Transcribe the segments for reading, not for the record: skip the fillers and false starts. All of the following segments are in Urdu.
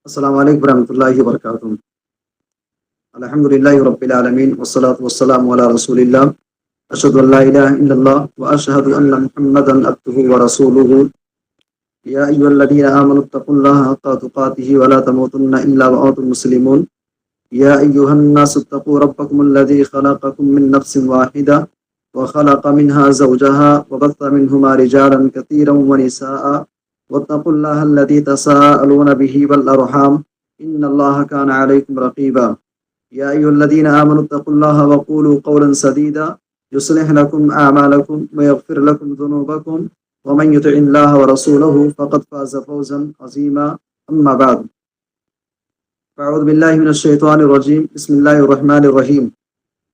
السلام علیکم ورحمۃ اللہ وبرکاتہ۔ الحمد للہ رب العالمین والصلاة والسلام علی رسول اللہ، اشہد ان لا الہ الا اللہ واشہد ان محمدا عبدہ ورسولہ۔ یا ایھا الذین آمنوا اتقوا اللہ حق تقاتہ ولا تموتن الا وانتم مسلمون۔ یا ایھا الناس اتقوا ربکم الذی خلقکم من نفس واحدہ وخلق منها زوجها وبث منهما رجالا كثيرا ونساء واتقوا الله الذي تساءلون به والأرحام إن الله كان عليكم رقيبا۔ يا أيها الذين آمنوا اتقوا الله وقولوا قولا سديدا يصلح لكم أعمالكم ويغفر لكم ذنوبكم ومن يطع الله ورسوله فقد فاز فوزا عظيما، أما بعد فأعوذ بالله من الشيطان الرجيم، بسم الله الرحمن الرحيم۔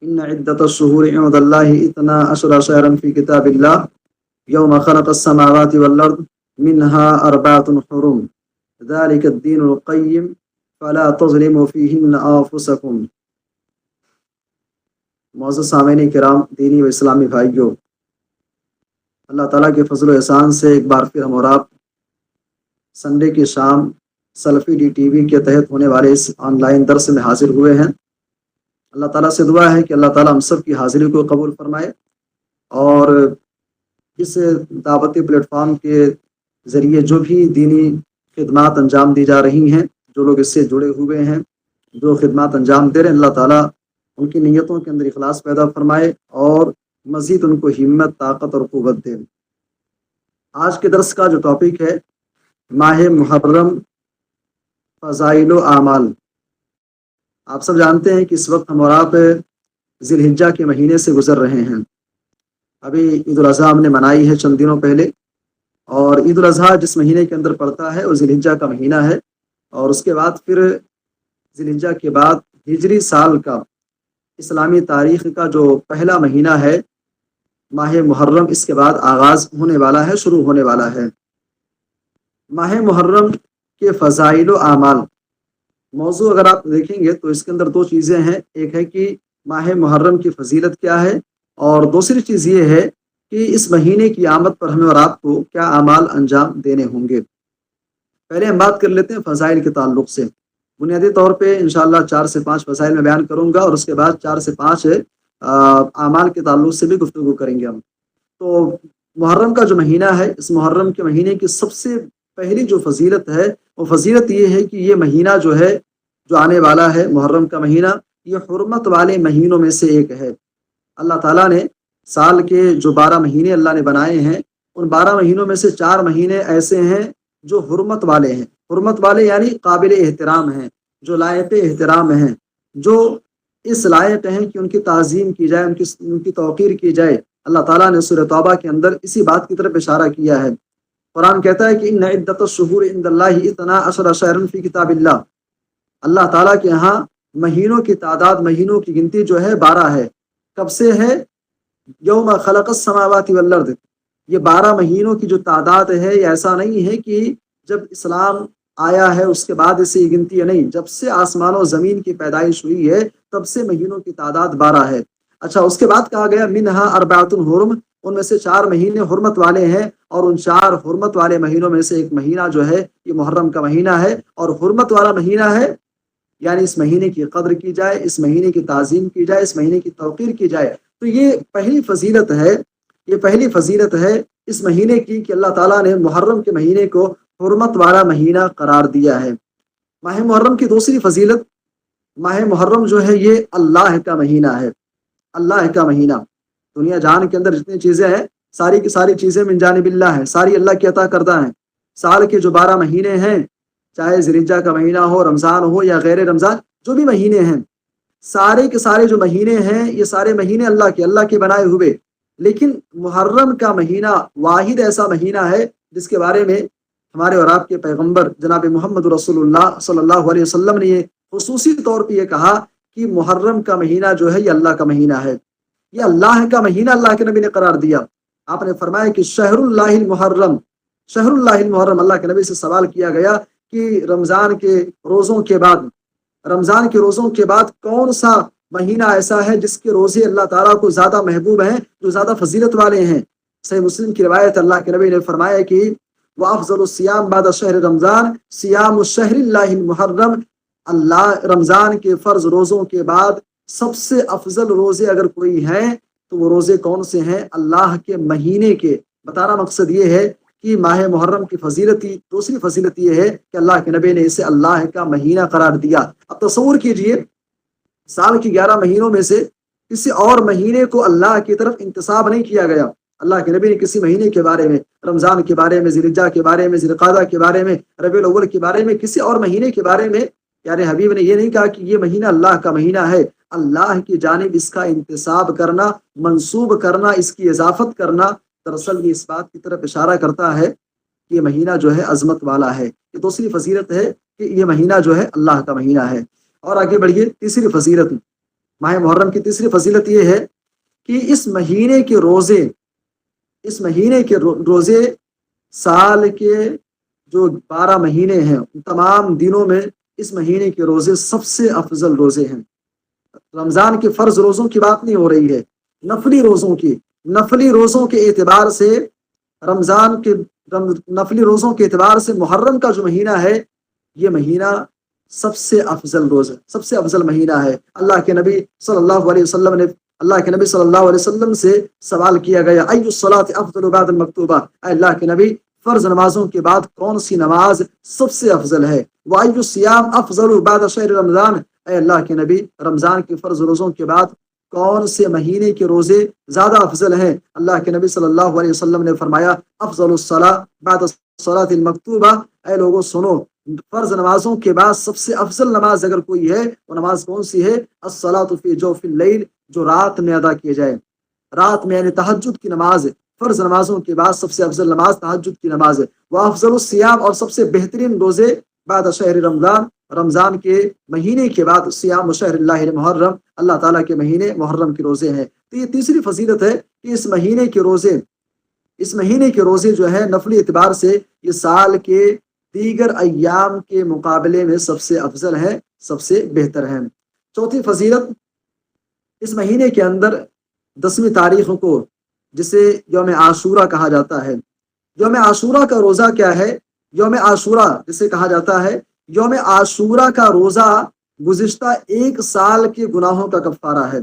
إن عدة الشهور عند الله 12 شهرا في كتاب الله يوم خلق السماوات والأرض منها 4 حرم ذلك الدين القيم فلا تظلموا فيهن أنفسكم۔ معزز سامعین کرام، دینی و اسلامی بھائیوں، اللہ تعالیٰ کے فضل و احسان سے ایک بار پھر ہم اور آپ سنڈے کی شام سلفی ڈی ٹی وی کے تحت ہونے والے اس آن لائن درس میں حاضر ہوئے ہیں۔ اللہ تعالیٰ سے دعا ہے کہ اللہ تعالیٰ ہم سب کی حاضری کو قبول فرمائے، اور اس دعوتی پلیٹ فارم کے ذریعے جو بھی دینی خدمات انجام دی جا رہی ہیں، جو لوگ اس سے جڑے ہوئے ہیں، جو خدمات انجام دے رہے ہیں، اللہ تعالیٰ ان کی نیتوں کے اندر اخلاص پیدا فرمائے اور مزید ان کو ہمت، طاقت اور قوت دے۔ آج کے درس کا جو ٹاپک ہے ماہ محرم، فضائل و اعمال۔ آپ سب جانتے ہیں کہ اس وقت ہم اور آپ ذی الحجہ کے مہینے سے گزر رہے ہیں۔ ابھی عید الاضحیٰ ہم نے منائی ہے چند دنوں پہلے، اور عید الاضحیٰ جس مہینے کے اندر پڑتا ہے وہ ذی الحجہ کا مہینہ ہے، اور اس کے بعد پھر ذی الحجہ کے بعد ہجری سال کا اسلامی تاریخ کا جو پہلا مہینہ ہے ماہ محرم، اس کے بعد آغاز ہونے والا ہے، شروع ہونے والا ہے۔ ماہ محرم کے فضائل و اعمال موضوع اگر آپ دیکھیں گے تو اس کے اندر 2 چیزیں ہیں۔ ایک ہے کہ ماہ محرم کی فضیلت کیا ہے، اور دوسری چیز یہ ہے کہ اس مہینے کی آمد پر ہمیں اور آپ کو کیا اعمال انجام دینے ہوں گے۔ پہلے ہم بات کر لیتے ہیں فضائل کے تعلق سے۔ بنیادی طور پہ انشاءاللہ 4 سے 5 فضائل میں بیان کروں گا، اور اس کے بعد 4 سے 5 اعمال کے تعلق سے بھی گفتگو کریں گے ہم۔ تو محرم کا جو مہینہ ہے، اس محرم کے مہینے کی سب سے پہلی جو فضیلت ہے وہ فضیلت یہ ہے کہ یہ مہینہ جو ہے، جو آنے والا ہے محرم کا مہینہ، یہ حرمت والے مہینوں میں سے ایک ہے۔ اللہ تعالیٰ نے سال کے جو 12 مہینے اللہ نے بنائے ہیں، ان 12 مہینوں میں سے 4 مہینے ایسے ہیں جو حرمت والے ہیں۔ حرمت والے یعنی قابل احترام ہیں، جو لائق احترام ہیں، جو اس لائق ہیں کہ ان کی تعظیم کی جائے، ان کی توقیر کی جائے۔ اللہ تعالیٰ نے سورہ توبہ کے اندر اسی بات کی طرف اشارہ کیا ہے۔ قرآن کہتا ہے کہ ان عدۃ الشہور عند اللہ 12 شہرا فی کتاب اللہ۔ اللہ تعالیٰ کے ہاں مہینوں کی تعداد، مہینوں کی گنتی جو ہے 12 ہے۔ کب سے ہے؟ یوم خلق السماوات والارض۔ یہ 12 مہینوں کی جو تعداد ہے، یہ ایسا نہیں ہے کہ جب اسلام آیا ہے اس کے بعد اسے یہ گنتی ہے، نہیں، جب سے آسمان و زمین کی پیدائش ہوئی ہے تب سے مہینوں کی تعداد 12 ہے۔ اچھا، اس کے بعد کہا گیا منہا 4 حرم، ان میں سے 4 مہینے حرمت والے ہیں، اور ان 4 حرمت والے مہینوں میں سے ایک مہینہ جو ہے یہ محرم کا مہینہ ہے، اور حرمت والا مہینہ ہے، یعنی اس مہینے کی قدر کی جائے، اس مہینے کی تعظیم کی جائے، اس مہینے کی توقیر کی جائے۔ تو یہ پہلی فضیلت ہے، یہ پہلی فضیلت ہے اس مہینے کی کہ اللہ تعالیٰ نے محرم کے مہینے کو حرمت والا مہینہ قرار دیا ہے۔ ماہ محرم کی دوسری فضیلت، ماہ محرم جو ہے یہ اللہ کا مہینہ ہے۔ اللہ کا مہینہ، دنیا جہان کے اندر جتنی چیزیں ہیں ساری کی ساری چیزیں من جانب اللہ ہیں، ساری اللہ کی عطا کردہ ہیں۔ سال کے جو 12 مہینے ہیں، چاہے ذی الحجہ کا مہینہ ہو، رمضان ہو یا غیر رمضان، جو بھی مہینے ہیں، سارے کے سارے جو مہینے ہیں یہ سارے مہینے اللہ کے بنائے ہوئے۔ لیکن محرم کا مہینہ واحد ایسا مہینہ ہے جس کے بارے میں ہمارے اور آپ کے پیغمبر جناب محمد رسول اللہ صلی اللہ علیہ وسلم نے یہ خصوصی طور پہ یہ کہا کہ محرم کا مہینہ جو ہے یہ اللہ کا مہینہ ہے، یہ اللہ کا مہینہ اللہ کے نبی نے قرار دیا۔ آپ نے فرمایا کہ شہر اللہ المحرم، شہر اللہ المحرم۔ اللہ کے نبی سے سوال کیا گیا کہ رمضان کے روزوں کے بعد کون سا مہینہ ایسا ہے جس کے روزے اللہ تعالیٰ کو زیادہ محبوب ہیں، جو زیادہ فضیلت والے ہیں؟ صحیح مسلم کی روایت، اللہ کے نبی نے فرمایا کہ وافضل الصیام بعد شہر رمضان صیام الشہر اللہ المحرم، اللہ رمضان کے فرض روزوں کے بعد سب سے افضل روزے اگر کوئی ہیں تو وہ روزے کون سے ہیں؟ اللہ کے مہینے کے۔ بتانا مقصد یہ ہے کہ ماہ محرم کی فضیلت، دوسری فضیلت یہ ہے کہ اللہ کے نبی نے اسے اللہ کا مہینہ قرار دیا۔ اب تصور کیجئے سال کی 11 مہینوں میں سے کسی اور مہینے کو اللہ کی طرف انتساب نہیں کیا گیا۔ اللہ کے نبی نے کسی مہینے کے بارے میں، رمضان کے بارے میں، ذی الحجہ کے بارے میں، ذی القعدہ کے بارے میں، ربیع الاول کے بارے میں، کسی اور مہینے کے بارے میں پیارے حبیب نے یہ نہیں کہا کہ یہ مہینہ اللہ کا مہینہ ہے۔ اللہ کی جانب اس کا انتساب کرنا، منسوب کرنا، اس کی اضافت کرنا، دراصل یہ اس بات کی طرف اشارہ کرتا ہے کہ یہ مہینہ جو ہے عظمت والا ہے۔ یہ دوسری فضیلت ہے کہ یہ مہینہ جو ہے اللہ کا مہینہ ہے۔ اور آگے بڑھیے، تیسری فضیلت، ماہ محرم کی تیسری فضیلت یہ ہے کہ اس مہینے کے روزے سال کے جو 12 مہینے ہیں ان تمام دنوں میں اس مہینے کے روزے سب سے افضل روزے ہیں۔ رمضان کے فرض روزوں کی بات نہیں ہو رہی ہے، نفلی روزوں کی۔ نفلی روزوں کے اعتبار سے نفلی روزوں کے اعتبار سے محرم کا جو مہینہ ہے یہ مہینہ سب سے افضل روزہ، سب سے افضل مہینہ ہے۔ اللہ کے نبی صلی اللہ علیہ وسلم سے سوال کیا گیا، ای الصلاۃ افضل بعد المکتوبہ، اے اللہ کے نبی فرض نمازوں کے بعد کون سی نماز سب سے افضل ہے؟ وای الصیام افضل بعد شہر رمضان، اے اللہ کے نبی رمضان کے فرض روزوں کے بعد کون سے مہینے کے روزے زیادہ افضل ہیں؟ اللہ کے نبی صلی اللہ علیہ وسلم نے فرمایا افضل الصلاۃ بعد الصلاۃ المکتوبہ، اے لوگوں سنو، فرض نمازوں کے بعد سب سے افضل نماز اگر کوئی ہے وہ نماز کون سی ہے؟ الصلاۃ فی جوف اللیل، جو رات میں ادا کی جائے، رات میں یعنی تہجد کی نماز۔ فرض نمازوں کے بعد سب سے افضل نماز تہجد کی نماز ہے۔ وافضل الصیام، اور سب سے بہترین روزے بعد شہر رمضان، رمضان کے مہینے کے بعد صیام شہر اللہ المحرم، اللہ تعالیٰ کے مہینے محرم کے روزے ہیں۔ تو یہ تیسری فضیلت ہے کہ اس مہینے کے روزے جو ہے نفلی اعتبار سے یہ سال کے دیگر ایام کے مقابلے میں سب سے افضل ہے، سب سے بہتر ہے۔ چوتھی فضیلت، اس مہینے کے اندر 10ویں تاریخ کو جسے یوم عاشورہ کہا جاتا ہے۔ یوم عاشورہ کا روزہ کیا ہے؟ یوم عاشورہ جسے کہا جاتا ہے، یوم عاشورہ کا روزہ گزشتہ 1 سال کے گناہوں کا کفارہ ہے۔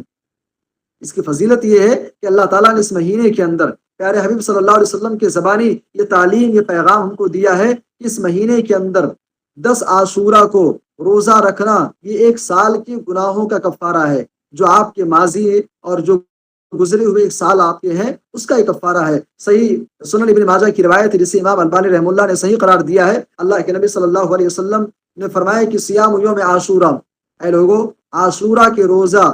اس کی فضیلت یہ ہے کہ اللہ تعالیٰ نے اس مہینے کے اندر پیارے حبیب صلی اللہ علیہ وسلم کے زبانی یہ تعلیم، یہ پیغام ہم کو دیا ہے کہ اس مہینے کے اندر 10 عاشورہ کو روزہ رکھنا یہ 1 سال کے گناہوں کا کفارہ ہے، جو آپ کے ماضی اور جو گزرے ہوئے 1 سال آپ کے ہیں اس کا ایک کفارہ ہے۔ صحیح سنن ابن ماجہ کی روایت ہے جسے امام البانی رحمہ اللہ نے صحیح قرار دیا ہے۔ اللہ کے نبی صلی اللہ علیہ وسلم نے فرمایا کہ صیام یوم عاشورہ، اے لوگوں عاشورہ کے روزہ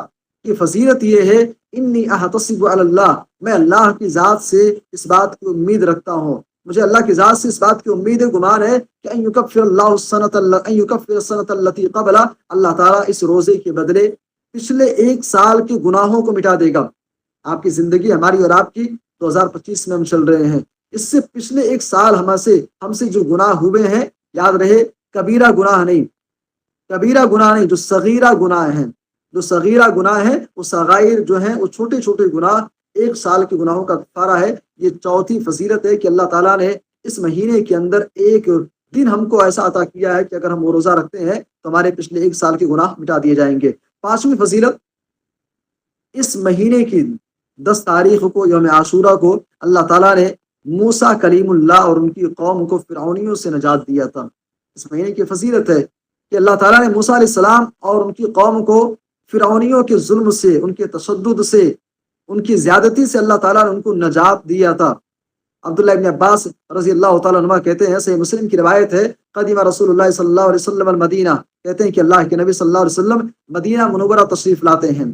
کی فضیلت یہ ہے، انی احتسب علی اللہ، میں اللہ کی ذات سے اس بات کی امید رکھتا ہوں، مجھے اللہ کی ذات سے اس بات کی امید ہے، گمان ہے کہ ان یکفر اللہ السنۃ التي قبل، اللہ تعالیٰ اس روزے کے بدلے پچھلے 1 سال کے گناہوں کو مٹا دے گا۔ آپ کی زندگی ہماری اور آپ کی 2025 میں ہم چل رہے ہیں، اس سے پچھلے 1 سال ہم سے جو گناہ ہوئے ہیں، یاد رہے کبیرہ گناہ نہیں، جو صغیرہ گناہ ہیں، وہ صغائر جو ہیں وہ چھوٹے چھوٹے گناہ 1 سال کے گناہوں کا کفارہ ہے۔ یہ چوتھی فضیلت ہے کہ اللہ تعالیٰ نے اس مہینے کے اندر ایک دن ہم کو ایسا عطا کیا ہے کہ اگر ہم وہ روزہ رکھتے ہیں تو ہمارے پچھلے 1 سال کے گناہ مٹا دیے جائیں گے۔ 5ویں فضیلت، اس مہینے کی 10 تاریخ کو یوم عاشورہ کو اللہ تعالیٰ نے موسیٰ کلیم اللہ اور ان کی قوم کو فرعونیوں سے نجات دیا تھا۔ اس مہینے کی فضیلت ہے کہ اللہ تعالیٰ نے موسیٰ علیہ السلام اور ان کی قوم کو فرعونیوں کے ظلم سے، ان کے تشدد سے، ان کی زیادتی سے اللہ تعالیٰ نے ان کو نجات دیا تھا۔ عبداللہ ابن عباس رضی اللہ تعالیٰ عنہ کہتے ہیں، صحیح مسلم کی روایت ہے، قدیم رسول اللہ صلی اللہ علیہ وسلم المدینہ، کہتے ہیں کہ اللہ کے نبی صلی اللہ علیہ وسلم مدینہ منورہ تشریف لاتے ہیں۔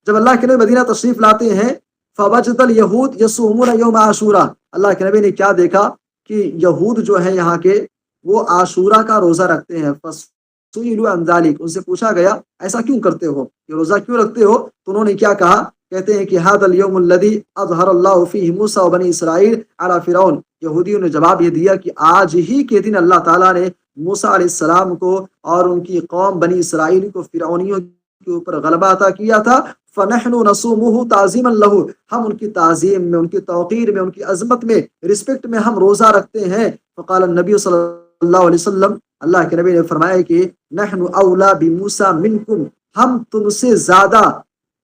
جب اللہ کے نبی مدینہ تشریف لاتے ہیں، فوجد الیہود یصومون یوم عاشورہ، اللہ کے نبی نے کیا دیکھا کہ یہود جو ہیں یہاں کے وہ عاشورہ کا روزہ رکھتے ہیں۔ فسئلوا عن ذلک، ان سے پوچھا گیا ایسا کیوں کرتے ہو، یہ روزہ کیوں رکھتے ہو؟ تو انہوں نے کیا کہا؟ کہتے ہیں کہ ھذا الیوم الذی اظہر اللہ فیہ موسیٰ وبنی اسرائیل علی فرعون، یہودیوں نے جواب یہ دیا کہ آج ہی کے دن اللہ تعالیٰ نے موسیٰ علیہ السلام کو اور ان کی قوم بنی اسرائیل کو فرعونیوں کے اوپر غلبہ عطا کیا تھا۔ فنحن نصومہ تعظیما لہ، ہم ان کی تعظیم میں، ان کی توقیر میں، ان کی عظمت میں، رسپیکٹ میں ہم روزہ رکھتے ہیں۔ فقال النبی صلی اللہ علیہ وسلم، اللہ کے نبی نے فرمایا کہ نحن اولا بموسیٰ منکم، ہم تم سے زیادہ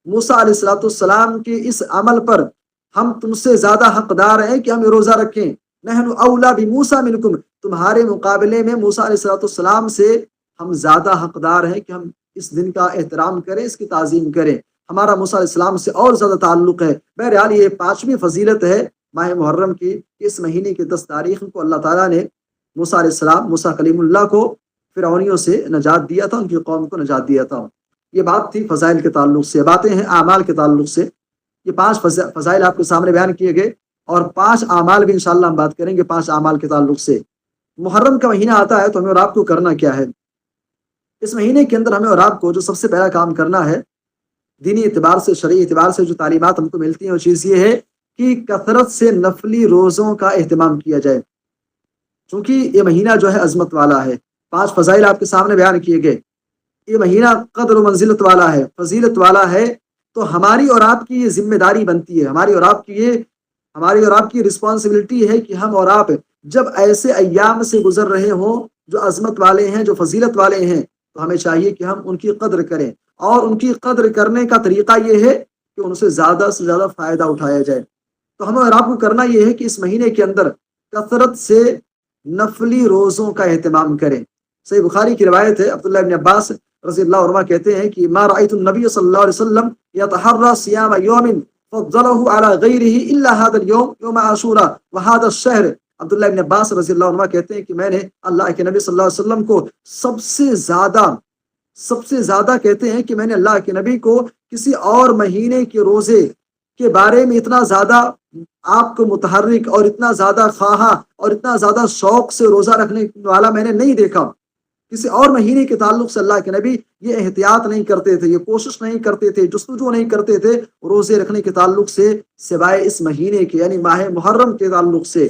موسیٰ علیہ السلام کے اس عمل پر ہم تم سے زیادہ حقدار ہیں کہ ہم یہ روزہ رکھیں۔ نحن اولا بموسیٰ منکم، تمہارے مقابلے میں موسیٰ علیہ السلام سے ہم زیادہ حقدار ہیں کہ ہم اس دن کا احترام کریں، اس کی تعظیم کریں، ہمارا موسیٰ علیہ السلام سے اور زیادہ تعلق ہے۔ بہرحال یہ 5ویں فضیلت ہے ماہ محرم کی، اس مہینے کی 10 تاریخ کو اللہ تعالیٰ نے موسیٰ علیہ السلام، موسیٰ کلیم اللہ کو فرعونیوں سے نجات دیا تھا، ان کی قوم کو نجات دیا تھا۔ یہ بات تھی فضائل کے تعلق سے، باتیں ہیں اعمال کے تعلق سے۔ یہ 5 فضائل آپ کے سامنے بیان کیے گئے، اور 5 اعمال بھی انشاءاللہ ہم بات کریں گے 5 اعمال کے تعلق سے۔ محرم کا مہینہ آتا ہے تو ہمیں اور آپ کو کرنا کیا ہے؟ اس مہینے کے اندر ہمیں اور آپ کو جو سب سے پہلا کام کرنا ہے، دینی اعتبار سے، شرعی اعتبار سے جو تعلیمات ہم کو ملتی ہیں، وہ چیز یہ ہے کہ کثرت سے نفلی روزوں کا اہتمام کیا جائے، چونکہ یہ مہینہ جو ہے عظمت والا ہے۔ 5 فضائل آپ کے سامنے بیان کیے گئے۔ یہ مہینہ قدر و منزلت والا ہے، فضیلت والا ہے، تو ہماری اور آپ کی یہ ذمہ داری بنتی ہے، ہماری اور آپ کی رسپانسبلٹی ہے کہ ہم اور آپ جب ایسے ایام سے گزر رہے ہوں جو عظمت والے ہیں، جو فضیلت والے ہیں، تو ہمیں چاہیے کہ ہم ان کی قدر کریں، اور ان کی قدر کرنے کا طریقہ یہ ہے کہ ان سے زیادہ فائدہ اٹھایا جائے۔ تو ہمیں اور آپ کو کرنا یہ ہے کہ اس مہینے کے اندر کثرت سے نفلی روزوں کا اہتمام کریں۔ صحیح بخاری کی روایت ہے، عبداللہ ابن عباس رضی اللہ عنہ کہتے ہیں کہ ما رأیت النبی صلی اللہ علیہ وسلم یتحرى صیام یوم فضلہ علی غیرہ الا هذا اليوم یوم عاشوراء وهذا الشہر۔ عبداللہ ابن عباس رضی اللہ عنہ کہتے ہیں کہ میں نے اللہ کے نبی صلی اللہ علیہ وسلم کو سب سے زیادہ کہتے ہیں کہ میں نے اللہ کے نبی کو کسی اور مہینے کے روزے کے بارے میں اتنا زیادہ آپ کو متحرک اور اتنا زیادہ خواہاں اور اتنا زیادہ شوق سے روزہ رکھنے والا میں نے نہیں دیکھا۔ کسی اور مہینے کے تعلق سے اللہ کے نبی یہ احتیاط نہیں کرتے تھے، یہ کوشش نہیں کرتے تھے، جستجو نہیں کرتے تھے روزے رکھنے کے تعلق سے، سوائے اس مہینے کے یعنی ماہ محرم کے تعلق سے۔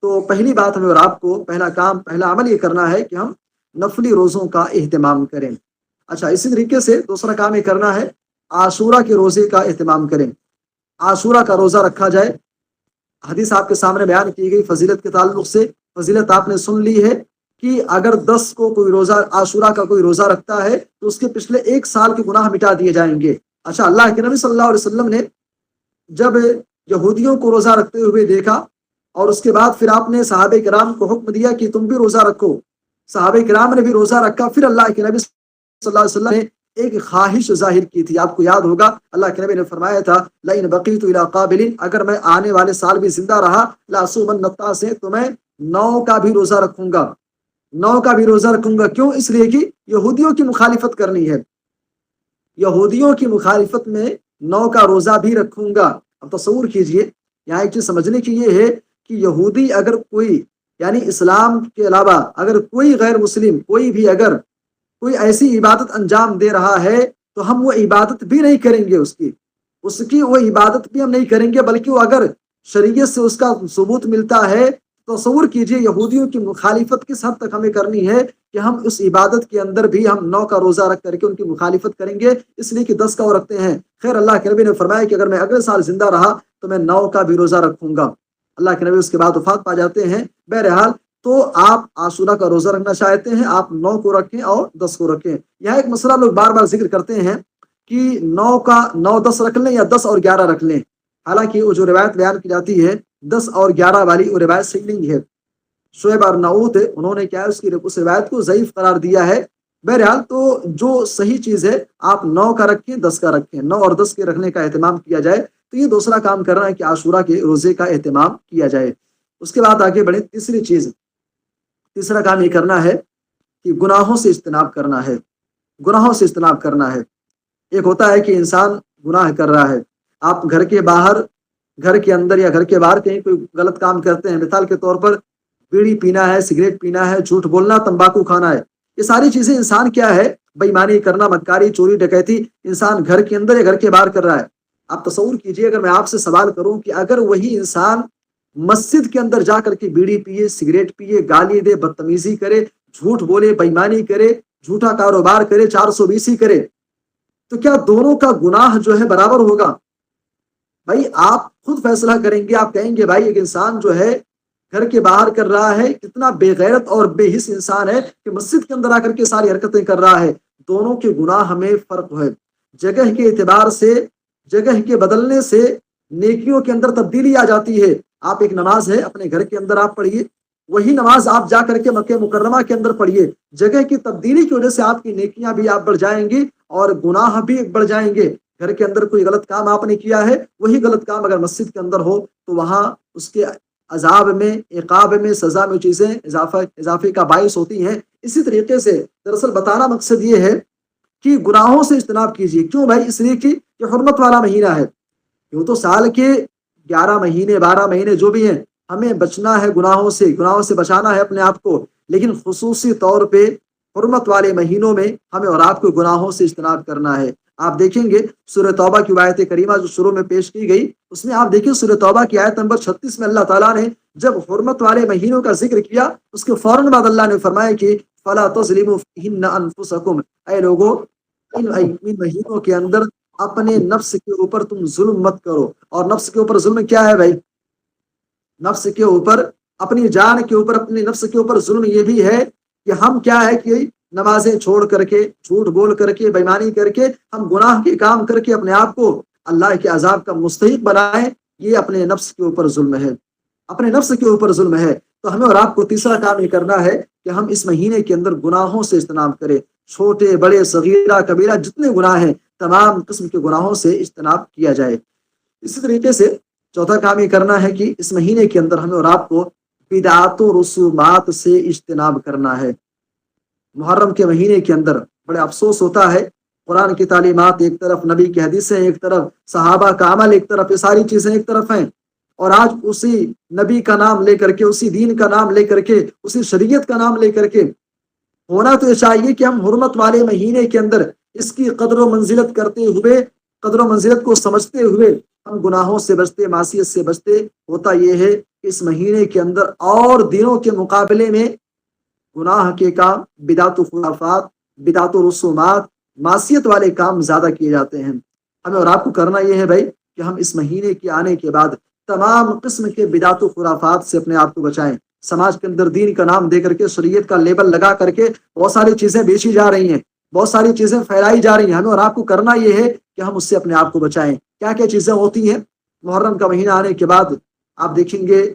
تو پہلی بات ہمیں اور آپ کو پہلا عمل یہ کرنا ہے کہ ہم نفلی روزوں کا اہتمام کریں۔ اچھا، اسی طریقے سے دوسرا کام یہ کرنا ہے، عاشورہ کے روزے کا اہتمام کریں، عاشورہ کا روزہ رکھا جائے۔ حدیث آپ کے سامنے بیان کی گئی فضیلت کے تعلق سے، فضیلت آپ نے سن لی ہے کہ اگر 10 کو کوئی روزہ عاشورہ کا کوئی روزہ رکھتا ہے تو اس کے پچھلے 1 سال کے گناہ مٹا دیے جائیں گے۔ اچھا، اللہ کے نبی صلی اللہ علیہ وسلم نے جب یہودیوں کو روزہ رکھتے ہوئے دیکھا، اور اس کے بعد پھر آپ نے صحابہ کرام کو حکم دیا کہ تم بھی روزہ رکھو، صحابہ کرام نے بھی روزہ رکھا۔ پھر اللہ کے نبی صلی اللہ علیہ وسلم نے ایک خواہش ظاہر کی تھی، آپ کو یاد ہوگا اللہ کے نبی نے فرمایا تھا لئن بقیت الی قابل، اگر میں آنے والے سال بھی زندہ رہا لاصومن سے، تو میں 9 کا بھی روزہ رکھوں گا، 9 کا بھی روزہ رکھوں گا۔ کیوں؟ اس لیے کہ یہودیوں کی مخالفت کرنی ہے، یہودیوں کی مخالفت میں 9 کا روزہ بھی رکھوں گا۔ اب تصور کیجئے، یہاں ایک چیز سمجھنے کی یہ ہے کہ یہودی اگر کوئی، یعنی اسلام کے علاوہ اگر کوئی غیر مسلم کوئی بھی اگر کوئی ایسی عبادت انجام دے رہا ہے تو ہم وہ عبادت بھی نہیں کریں گے، اس کی وہ عبادت بھی ہم نہیں کریں گے، بلکہ وہ اگر شریعت سے اس کا ثبوت ملتا ہے، تصور کیجئے یہودیوں کی مخالفت کس حد تک ہمیں کرنی ہے کہ ہم اس عبادت کے اندر بھی ہم 9 کا روزہ رکھ کر کے ان کی مخالفت کریں گے، اس لیے کہ 10 کا وہ رکھتے ہیں۔ خیر، اللہ کے نبی نے فرمایا کہ اگر میں اگلے سال زندہ رہا تو میں 9 کا بھی روزہ رکھوں گا۔ اللہ کے نبی اس کے بعد وفات پا جاتے ہیں۔ بہرحال تو آپ عاشورہ کا روزہ رکھنا چاہتے ہیں، آپ 9 کو رکھیں اور 10 کو رکھیں۔ یہاں ایک مسئلہ لوگ بار بار ذکر کرتے ہیں کہ 9 10 رکھ لیں یا 10 اور 11 رکھ لیں، حالانکہ وہ جو روایت بیان کی جاتی ہے 10 اور 11 والی، وہ روایت صحیح نہیں ہے۔ شعیب ارناؤوت انہوں نے کیا اس روایت کو ضعیف قرار دیا ہے۔ بہرحال تو جو صحیح چیز ہے آپ 9 کا رکھیں، 10 کا رکھیں، 9 اور 10 کے رکھنے کا اہتمام کیا جائے۔ تو یہ دوسرا کام کرنا ہے کہ عاشورہ کے روزے کا اہتمام کیا جائے۔ اس کے بعد آگے بڑھیں، تیسرا کام یہ کرنا ہے کہ گناہوں سے اجتناب کرنا ہے، گناہوں سے اجتناب کرنا ہے۔ ایک ہوتا ہے کہ انسان گناہ کر رہا ہے، آپ گھر کے باہر، گھر کے اندر یا گھر کے باہر کہیں کوئی غلط کام کرتے ہیں، مثال کے طور پر بیڑی پینا ہے، سگریٹ پینا ہے، جھوٹ بولنا، تمباکو کھانا ہے، یہ ساری چیزیں انسان کیا ہے، بے ایمانی کرنا، مکاری، چوری، ڈکیتی، انسان گھر کے اندر یا گھر کے باہر کر رہا ہے۔ آپ تصور کیجئے اگر میں آپ سے سوال کروں کہ اگر وہی انسان مسجد کے اندر جا کر کے بیڑی پیے، سگریٹ پیے، گالی دے، بدتمیزی کرے، جھوٹ بولے، بے ایمانی کرے، جھوٹا کاروبار کرے، 420 کرے، تو کیا دونوں کا گناہ جو ہے برابر ہوگا؟ بھائی آپ خود فیصلہ کریں گے، آپ کہیں گے بھائی ایک انسان جو ہے گھر کے باہر کر رہا ہے، کتنا بے غیرت اور بے حس انسان ہے کہ مسجد کے اندر آ کر کے ساری حرکتیں کر رہا ہے۔ دونوں کے گناہ میں فرق ہے۔ جگہ کے اعتبار سے، جگہ کے بدلنے سے نیکیوں کے اندر تبدیلی آ جاتی ہے۔ آپ ایک نماز ہے اپنے گھر کے اندر آپ پڑھیے، وہی نماز آپ جا کر کے مکہ مکرمہ کے اندر پڑھیے، جگہ کی تبدیلی کی وجہ سے آپ کی نیکیاں بھی آپ بڑھ جائیں گی اور گناہ بھی بڑھ جائیں گے۔ گھر کے اندر کوئی غلط کام آپ نے کیا ہے، وہی غلط کام اگر مسجد کے اندر ہو تو وہاں اس کے عذاب میں، عقاب میں، سزا میں چیزیں اضافے کا باعث ہوتی ہیں۔ اسی طریقے سے دراصل بتانا مقصد یہ ہے کہ گناہوں سے اجتناب کیجیے۔ کیوں بھائی؟ اس لیے کہ یہ حرمت والا مہینہ ہے۔ یوں تو سال کے 11 مہینے 12 مہینے جو بھی ہیں ہمیں بچنا ہے گناہوں سے بچانا ہے اپنے آپ کو، لیکن خصوصی طور پہ حرمت والے مہینوں میں ہمیں اور آپ کو گناہوں سے اجتناب کرنا ہے۔ آپ دیکھیں گے سورہ توبہ کی آیت کریمہ جو شروع میں پیش کی گئی، اس میں آپ دیکھیں سورہ توبہ کی آیت نمبر 36 میں اللہ تعالیٰ نے جب حرمت والے مہینوں کا ذکر کیا، اس کے فوراً بعد اللہ نے فرمایا کہ فَلَا تَظْلِمُوا فِيهِنَّ أَنفُسَكُمْ، اے لوگو ان مہینوں کے اندر اپنے نفس کے اوپر تم ظلم مت کرو۔ اور نفس کے اوپر ظلم کیا ہے بھائی؟ نفس کے اوپر، اپنی جان کے اوپر، اپنے نفس کے اوپر ظلم یہ بھی ہے کہ ہم کیا ہے کہ نمازیں چھوڑ کر کے، جھوٹ بول کر کے، بےمانی کر کے، ہم گناہ کے کام کر کے اپنے آپ کو اللہ کے عذاب کا مستحق بنائیں، یہ اپنے نفس کے اوپر ظلم ہے، اپنے نفس کے اوپر ظلم ہے۔ تو ہمیں اور آپ کو تیسرا کام یہ کرنا ہے کہ ہم اس مہینے کے اندر گناہوں سے اجتناب کریں، چھوٹے بڑے صغیرہ کبیرہ جتنے گناہ ہیں تمام قسم کے گناہوں سے اجتناب کیا جائے۔ اسی طریقے سے چوتھا کام یہ کرنا ہے کہ اس مہینے کے اندر ہمیں اور آپ کو بدعات و رسومات سے اجتناب کرنا ہے۔ محرم کے مہینے کے اندر بڑے افسوس ہوتا ہے، قرآن کی تعلیمات ایک طرف، نبی کی حدیثیں ایک طرف، صحابہ کا عمل ایک طرف، یہ ساری چیزیں ایک طرف ہیں، اور آج اسی نبی کا نام لے کر کے، اسی دین کا نام لے کر کے، اسی شریعت کا نام لے کر کے ہونا تو یہ چاہیے کہ ہم حرمت والے مہینے کے اندر اس کی قدر و منزلت کرتے ہوئے، قدر و منزلت کو سمجھتے ہوئے ہم گناہوں سے بچتے، معصیت سے بچتے۔ ہوتا یہ ہے کہ اس مہینے کے اندر اور دنوں کے مقابلے میں گناہ کے کام، بدعت و خرافات، بدعت و رسومات، معصیت والے کام زیادہ کیے جاتے ہیں۔ ہمیں اور آپ کو کرنا یہ ہے بھائی کہ ہم اس مہینے کے آنے کے بعد تمام قسم کے بدعت و خرافات سے اپنے آپ کو بچائیں۔ سماج کے اندر دین کا نام دے کر کے، شریعت کا لیبل لگا کر کے بہت ساری چیزیں بیچی جا رہی ہیں، بہت ساری چیزیں پھیلائی جا رہی ہیں۔ ہمیں اور آپ کو کرنا یہ ہے کہ ہم اس سے اپنے آپ کو بچائیں۔ کیا کیا چیزیں ہوتی ہیں؟ محرم کا مہینہ آنے کے بعد آپ دیکھیں گے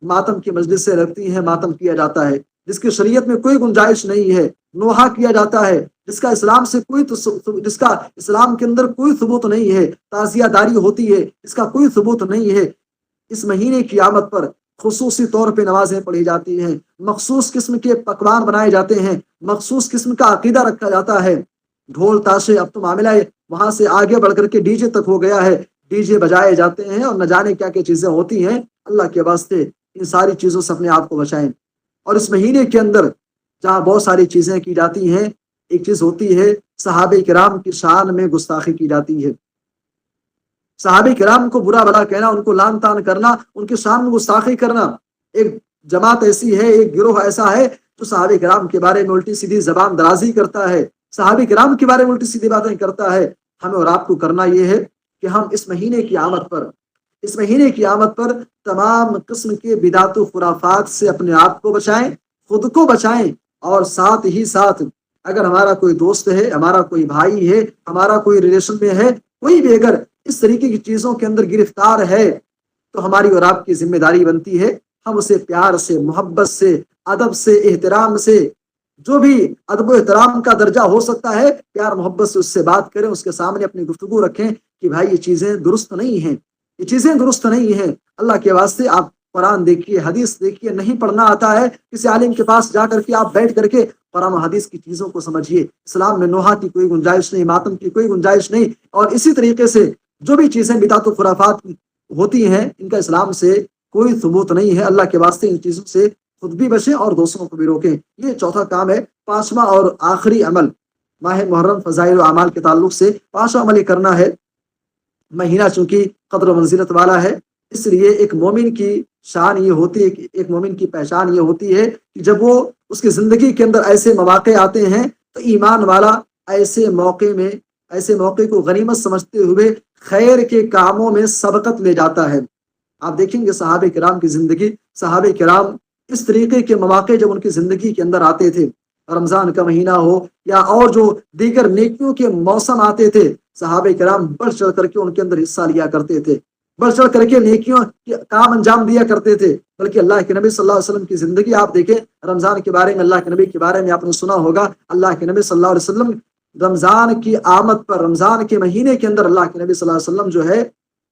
ماتم کی مجلسیں لگتی ہیں، ماتم کیا جاتا ہے جس کی شریعت میں کوئی گنجائش نہیں ہے، نوحہ کیا جاتا ہے جس کا اسلام کے اندر کوئی ثبوت نہیں ہے، تعزیہ داری ہوتی ہے اس کا کوئی ثبوت نہیں ہے۔ اس مہینے کی آمد پر خصوصی طور پہ نمازیں پڑھی جاتی ہیں، مخصوص قسم کے پکوان بنائے جاتے ہیں، مخصوص قسم کا عقیدہ رکھا جاتا ہے۔ ڈھول تاشے، اب تو معاملہ وہاں سے آگے بڑھ کر کے ڈی جے تک ہو گیا ہے، ڈی جے بجائے جاتے ہیں اور نہ جانے کیا کیا چیزیں ہوتی ہیں۔ اللہ کے واسطے ان ساری چیزوں سے اپنے آپ کو بچائیں۔ اور اس مہینے کے اندر جہاں بہت ساری چیزیں کی جاتی ہیں، ایک چیز ہوتی ہے صحابہ کرام کی شان میں گستاخی کی جاتی ہے۔ صحابہ کرام کو برا بھلا کہنا، ان کو لعن طعن کرنا، ان کی شان میں گستاخی کرنا۔ ایک جماعت ایسی ہے، ایک گروہ ایسا ہے جو صحابہ کرام کے بارے میں الٹی سیدھی زبان درازی کرتا ہے، صحابہ کرام کے بارے میں الٹی سیدھی باتیں کرتا ہے۔ ہمیں اور آپ کو کرنا یہ ہے کہ ہم اس مہینے کی آمد پر تمام قسم کے بدعت و خرافات سے اپنے آپ کو بچائیں، خود کو بچائیں، اور ساتھ ہی ساتھ اگر ہمارا کوئی دوست ہے، ہمارا کوئی بھائی ہے، ہمارا کوئی ریلیشن میں ہے، کوئی بھی اگر اس طریقے کی چیزوں کے اندر گرفتار ہے تو ہماری اور آپ کی ذمہ داری بنتی ہے ہم اسے پیار سے، محبت سے، ادب سے، احترام سے، جو بھی ادب و احترام کا درجہ ہو سکتا ہے، پیار محبت سے اس سے بات کریں، اس کے سامنے اپنی گفتگو رکھیں کہ بھائی یہ چیزیں درست نہیں ہیں، یہ چیزیں درست نہیں ہیں۔ اللہ کے واسطے آپ قرآن دیکھیے، حدیث دیکھیے، نہیں پڑھنا آتا ہے کسی عالم کے پاس جا کر کے آپ بیٹھ کر کے قرآن و حدیث کی چیزوں کو سمجھیے۔ اسلام میں نوحہ کی کوئی گنجائش نہیں، ماتم کی کوئی گنجائش نہیں، اور اسی طریقے سے جو بھی چیزیں بدعت و خرافات ہوتی ہیں ان کا اسلام سے کوئی ثبوت نہیں ہے۔ اللہ کے واسطے ان چیزوں سے خود بھی بچیں اور دوسروں کو بھی روکیں۔ یہ چوتھا کام ہے۔ پانچواں اور آخری عمل ماہ محرم فضائل و اعمال کے تعلق سے پانچواں عمل یہ کرنا ہے۔ مہینہ چونکہ قدر و منزلت والا ہے، اس لیے ایک مومن کی شان یہ ہوتی ہے کہ ایک مومن کی پہچان یہ ہوتی ہے کہ جب وہ اس کی زندگی کے اندر ایسے مواقع آتے ہیں تو ایمان والا ایسے موقع کو غنیمت سمجھتے ہوئے خیر کے کاموں میں سبقت لے جاتا ہے۔ آپ دیکھیں گے صحابہ کرام کی زندگی، صحابہ کرام اس طریقے کے مواقع جب ان کی زندگی کے اندر آتے تھے، رمضان کا مہینہ ہو یا اور جو دیگر نیکیوں کے موسم آتے تھے، صحابہ کرام بڑھ چڑھ کر کے ان کے اندر حصہ لیا کرتے تھے، بڑھ چڑھ کر کے نیکیوں کے کام انجام دیا کرتے تھے۔ بلکہ اللہ کے نبی صلی اللہ علیہ وسلم کی زندگی آپ دیکھیں، رمضان کے بارے میں، اللہ کے نبی کے بارے میں آپ نے سنا ہوگا، اللہ کے نبی صلی اللہ علیہ وسلم رمضان کی آمد پر، رمضان کے مہینے کے اندر اللہ کے نبی صلی اللہ علیہ وسلم جو ہے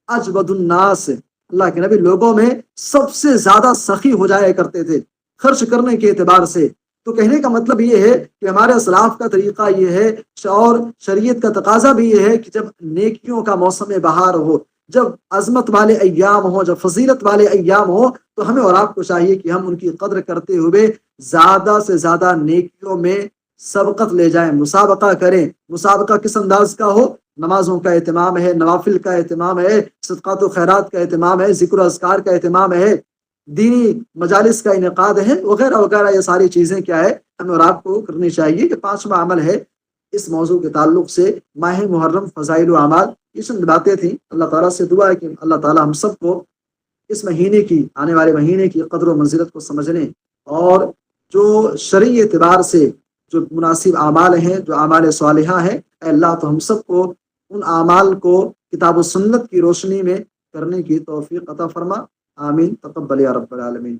اجود الناس، اللہ کے نبی لوگوں میں سب سے زیادہ سخی ہو جایا کرتے تھے خرچ کرنے کے اعتبار سے۔ تو کہنے کا مطلب یہ ہے کہ ہمارے اسلاف کا طریقہ یہ ہے اور شریعت کا تقاضا بھی یہ ہے کہ جب نیکیوں کا موسم بہار ہو، جب عظمت والے ایام ہوں، جب فضیلت والے ایام ہوں، تو ہمیں اور آپ کو چاہیے کہ ہم ان کی قدر کرتے ہوئے زیادہ سے زیادہ نیکیوں میں سبقت لے جائیں، مسابقہ کریں۔ مسابقہ کس انداز کا ہو؟ نمازوں کا اہتمام ہے، نوافل کا اہتمام ہے، صدقات و خیرات کا اہتمام ہے، ذکر و اذکار کا اہتمام ہے، دینی مجالس کا انعقاد ہے، وغیرہ وغیرہ۔ یہ ساری چیزیں کیا ہے، ہمیں اور آپ کو کرنی چاہیے۔ کہ پانچواں عمل ہے اس موضوع کے تعلق سے ماہ محرم، فضائل و اعمال، یہ چند باتیں تھیں۔ اللہ تعالیٰ سے دعا ہے کہ اللہ تعالیٰ ہم سب کو اس مہینے کی، آنے والے مہینے کی قدر و منزلت کو سمجھنے اور جو شرعی اعتبار سے جو مناسب اعمال ہیں، جو اعمال صالحہ ہیں، اے اللہ تو ہم سب کو ان اعمال کو کتاب و سنت کی روشنی میں کرنے کی توفیق عطا فرما۔ آمین، تقبل یا رب العالمین۔